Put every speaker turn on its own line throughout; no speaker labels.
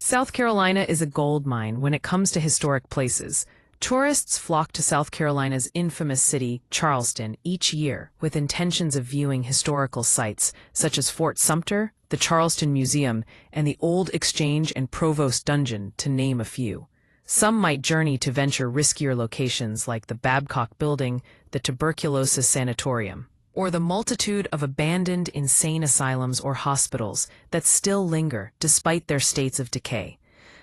South Carolina is a gold mine when it comes to historic places. Tourists flock to South Carolina's infamous city, Charleston, each year with intentions of viewing historical sites such as Fort Sumter, the Charleston Museum, and the Old Exchange and Provost Dungeon, to name a few. Some might journey to venture riskier locations like the Babcock Building, the Tuberculosis Sanatorium, or the multitude of abandoned insane asylums or hospitals that still linger despite their states of decay.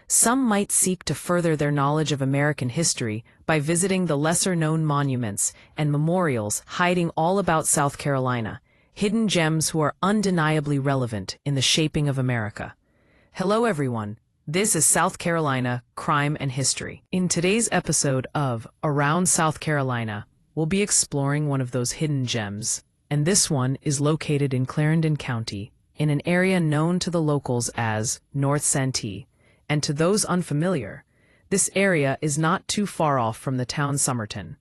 Some might seek to further their knowledge of American history by visiting the lesser-known monuments and memorials hiding all about South Carolina, hidden gems who are undeniably relevant in the shaping of America. Hello everyone, this is South Carolina Crime and History. In today's episode of Around South Carolina, we'll be exploring one of those hidden gems, and this one is located in Clarendon County, in an area known to the locals as North Santee. And to those unfamiliar, this area is not too far off from the town Somerton.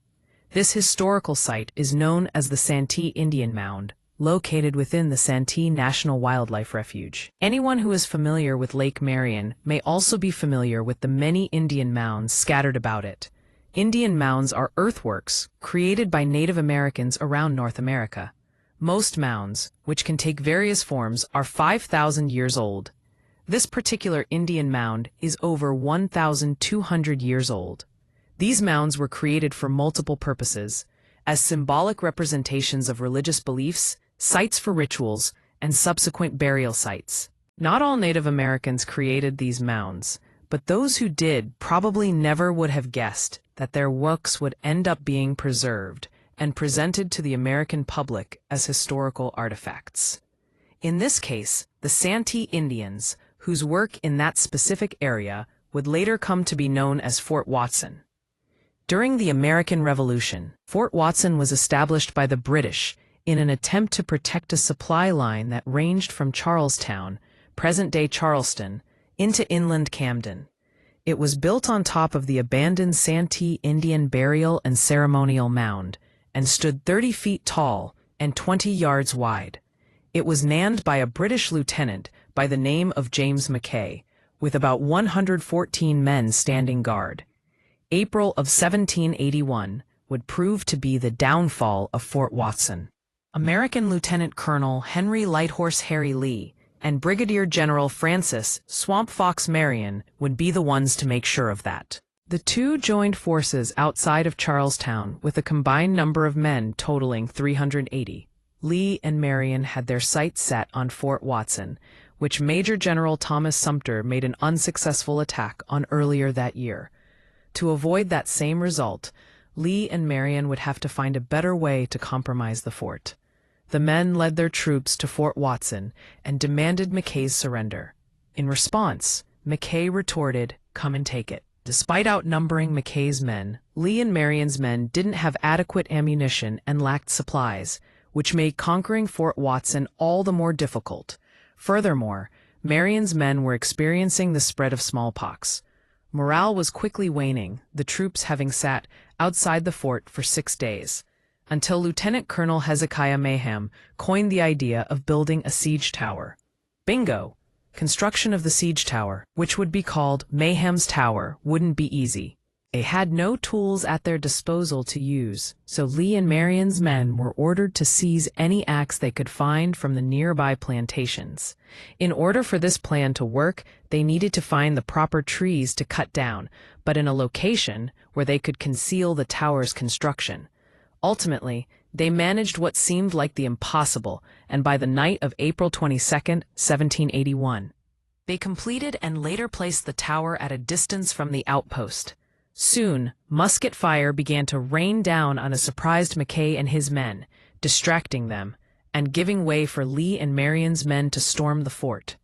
This historical site is known as the Santee Indian Mound, located within the Santee National Wildlife Refuge. Anyone who is familiar with Lake Marion may also be familiar with the many Indian mounds scattered about it. Indian mounds are earthworks created by Native Americans around North America. Most mounds, which can take various forms, are 5,000 years old. This particular Indian mound is over 1,200 years old. These mounds were created for multiple purposes, as symbolic representations of religious beliefs, sites for rituals, and subsequent burial sites. Not all Native Americans created these mounds, but those who did probably never would have guessed that their works would end up being preserved and presented to the American public as historical artifacts. In this case, the Santee Indians, whose work in that specific area would later come to be known as Fort Watson. During the American Revolution, Fort Watson was established by the British in an attempt to protect a supply line that ranged from Charlestown, present-day Charleston, into inland Camden. It was built on top of the abandoned Santee Indian Burial and Ceremonial Mound and stood 30 feet tall and 20 yards wide. It was manned by a British lieutenant by the name of James Mackay, with about 114 men standing guard. April of 1781 would prove to be the downfall of Fort Watson. American Lieutenant Colonel Henry Lighthorse Harry Lee and Brigadier General Francis Swamp Fox Marion would be the ones to make sure of that. The two joined forces outside of Charlestown with a combined number of men totaling 380. Lee and Marion had their sights set on Fort Watson, which Major General Thomas Sumter made an unsuccessful attack on earlier that year. To avoid that same result, Lee and Marion would have to find a better way to compromise the fort. The men led their troops to Fort Watson and demanded Mackay's surrender. In response, Mackay retorted, "Come and take it." Despite outnumbering Mackay's men, Lee and Marion's men didn't have adequate ammunition and lacked supplies, which made conquering Fort Watson all the more difficult. Furthermore, Marion's men were experiencing the spread of smallpox. Morale was quickly waning, the troops having sat outside the fort for 6 days, until Lieutenant Colonel Hezekiah Mayhem coined the idea of building a siege tower. Bingo! Construction of the siege tower, which would be called Mayhem's Tower, wouldn't be easy. They had no tools at their disposal to use, so Lee and Marion's men were ordered to seize any axe they could find from the nearby plantations. In order for this plan to work, they needed to find the proper trees to cut down, but in a location where they could conceal the tower's construction. Ultimately, they managed what seemed like the impossible, and by the night of April 22, 1781, they completed and later placed the tower at a distance from the outpost. Soon, musket fire began to rain down on a surprised Mackay and his men, distracting them, and giving way for Lee and Marion's men to storm the fort.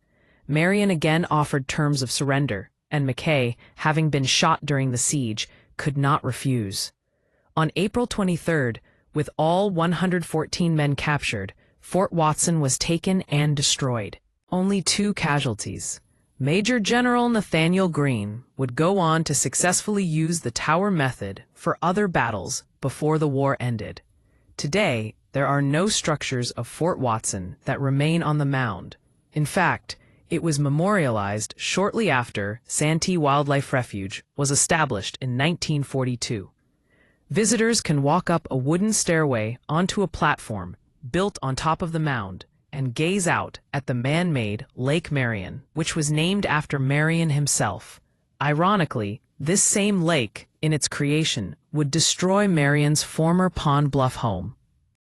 Marion again offered terms of surrender, and Mackay, having been shot during the siege, could not refuse. On April 23rd, with all 114 men captured, Fort Watson was taken and destroyed. Only 2 casualties. Major General Nathaniel Greene would go on to successfully use the tower method for other battles before the war ended. Today, there are no structures of Fort Watson that remain on the mound. In fact, It was memorialized shortly after Santee Wildlife Refuge was established in 1942. Visitors can walk up a wooden stairway onto a platform built on top of the mound and gaze out at the man-made Lake Marion, which was named after Marion himself. Ironically, this same lake, in its creation, would destroy Marion's former Pond Bluff home.